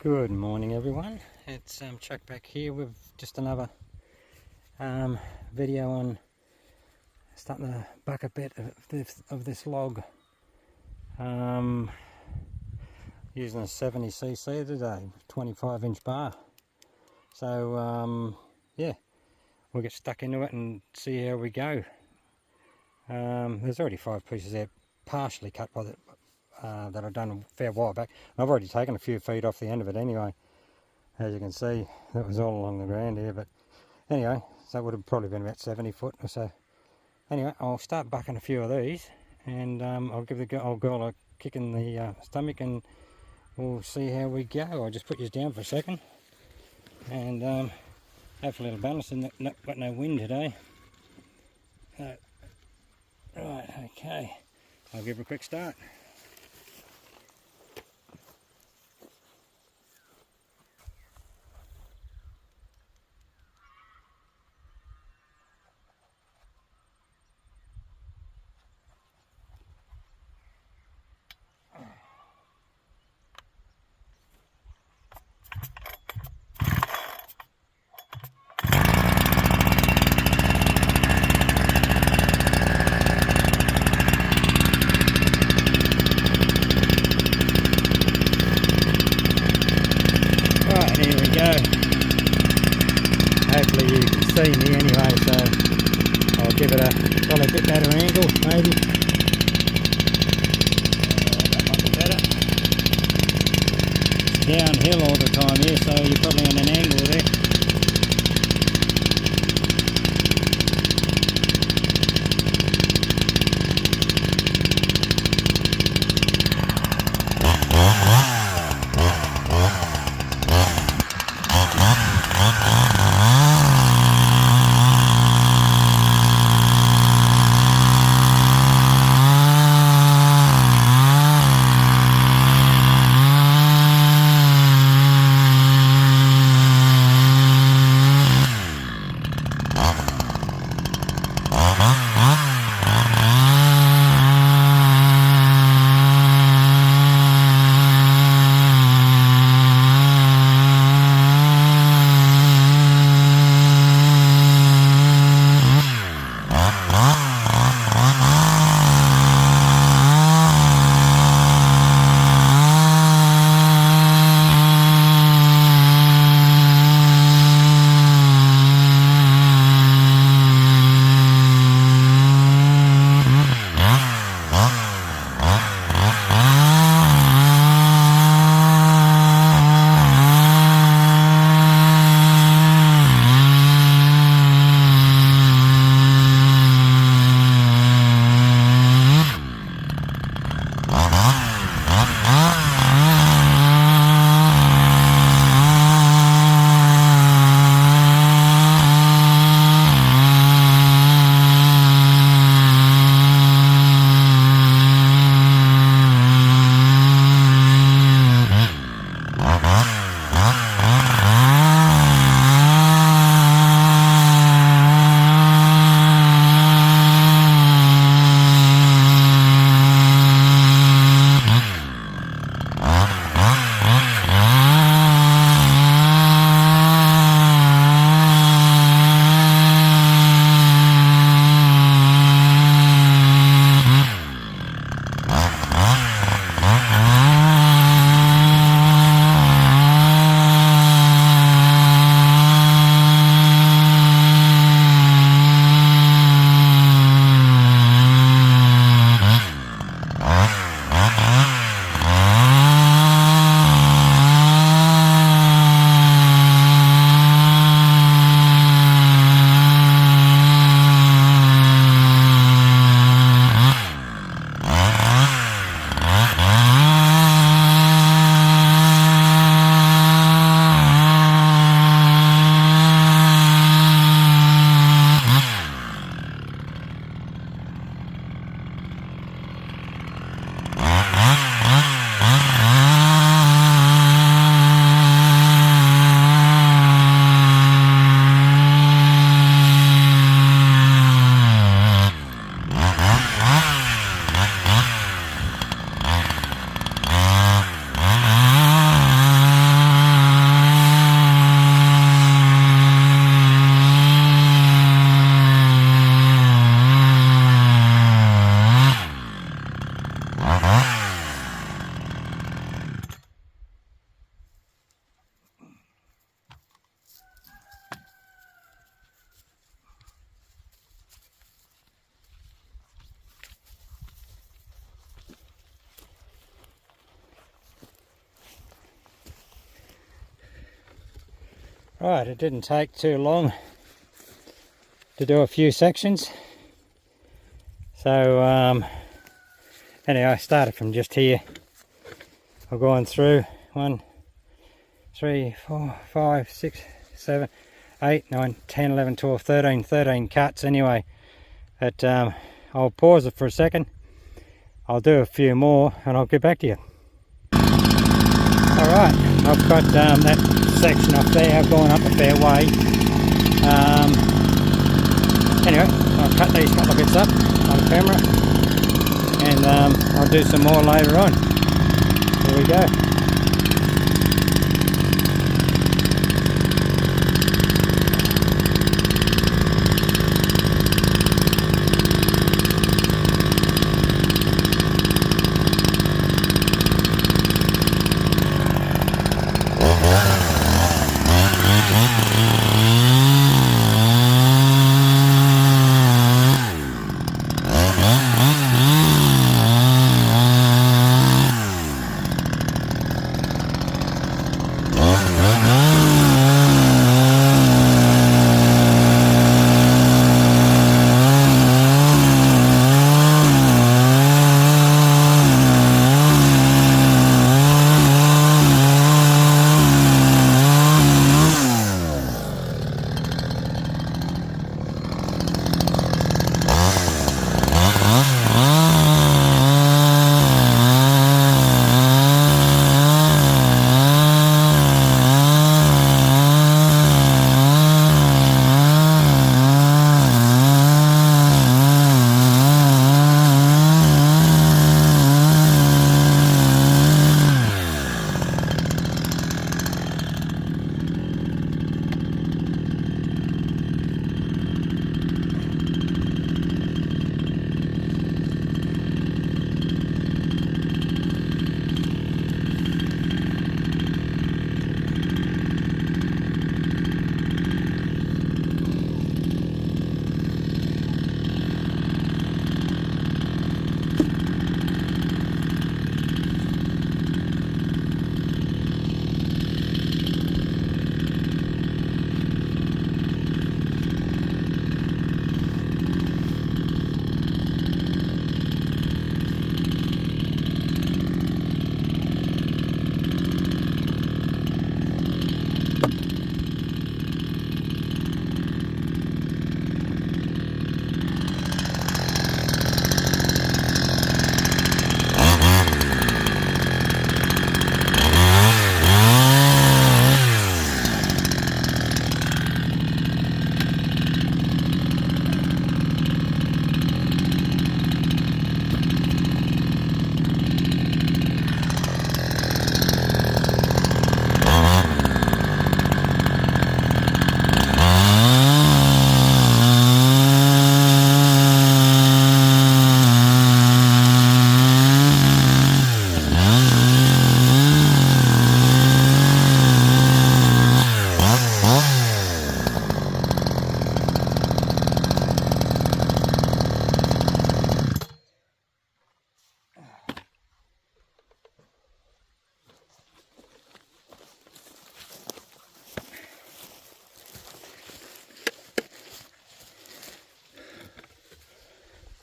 Good morning, everyone. It's Chuck back here with just another video on starting to buck a bit of this log. Using a 70cc today, 25-inch bar. So yeah, we'll get stuck into it and see how we go. There's already 5 pieces there, partially cut by the that I've done a fair while back. I've already taken a few feet off the end of it anyway. As you can see, that was all along the ground here, but anyway, so it would have probably been about 70 foot or so. Anyway, I'll start bucking a few of these, and I'll give the old girl a kick in the stomach, and we'll see how we go. I'll just put you down for a second, and hopefully it'll balance, and got no wind today. Right, okay, I'll give her a quick start. Hopefully you can see me anyway, so I'll give it probably a bit better angle, maybe. That might be better. It's downhill all the time here, so you're probably on an angle there. Right, it didn't take too long to do a few sections. So anyway, I started from just here. I've gone through 1, 3, 4, 5, 6, 7, 8, 9, 10, 11, 12, 13 cuts anyway. But I'll pause it for a second. I'll do a few more and I'll get back to you. Alright, I've got that section off there. I've gone up a fair way. Anyway, I'll cut these couple of bits up on camera and I'll do some more later on. Here we go.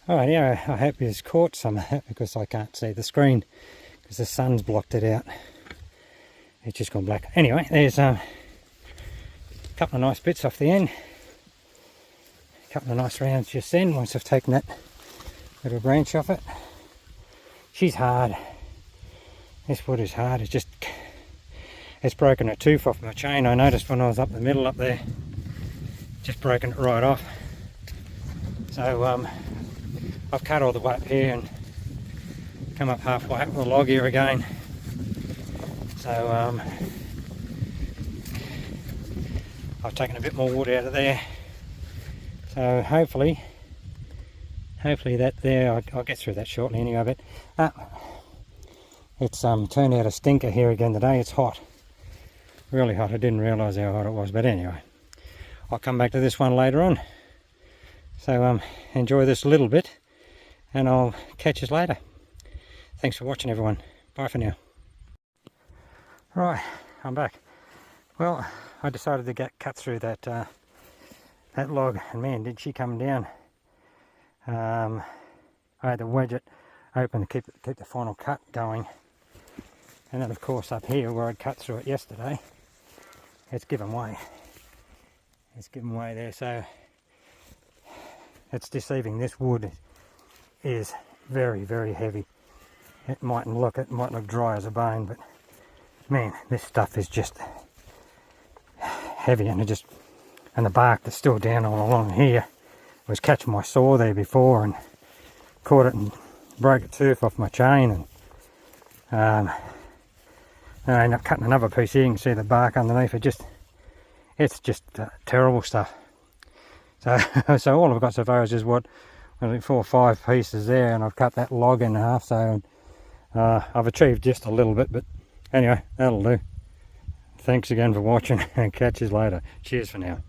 Alright, yeah, I hope it's caught some of that because I can't see the screen because the sun's blocked it out. It's just gone black. Anyway, there's a couple of nice bits off the end. A couple of nice rounds just then once I've taken that little branch off it. She's hard. This wood is hard. It's broken a tooth off my chain. I noticed when I was up the middle up there. Just broken it right off. So I've cut all the way up here and come up halfway up the log here again. So I've taken a bit more wood out of there. So hopefully that there, I'll get through that shortly anyway. But it's turned out a stinker here again today. It's hot, really hot. I didn't realise how hot it was, but anyway, I'll come back to this one later on. So enjoy this little bit and I'll catch you later. Thanks for watching, everyone. Bye for now. Right, I'm back. Well, I decided to cut through that that log, and man, did she come down. I had to wedge it open to keep the final cut going. And then of course up here where I'd cut through it yesterday, it's given way. It's given way there, so it's deceiving. This wood is very, very heavy. It might look dry as a bone, but man, this stuff is just heavy, and the bark that's still down all along here was catching my saw there before and caught it and broke a tooth off my chain, and I ended up cutting another piece here. You can see the bark underneath it. It's just terrible stuff. So all I've got so far is just 4 or 5 pieces there, and I've cut that log in half, so I've achieved just a little bit, but anyway, that'll do. Thanks again for watching, and catch you later. Cheers for now.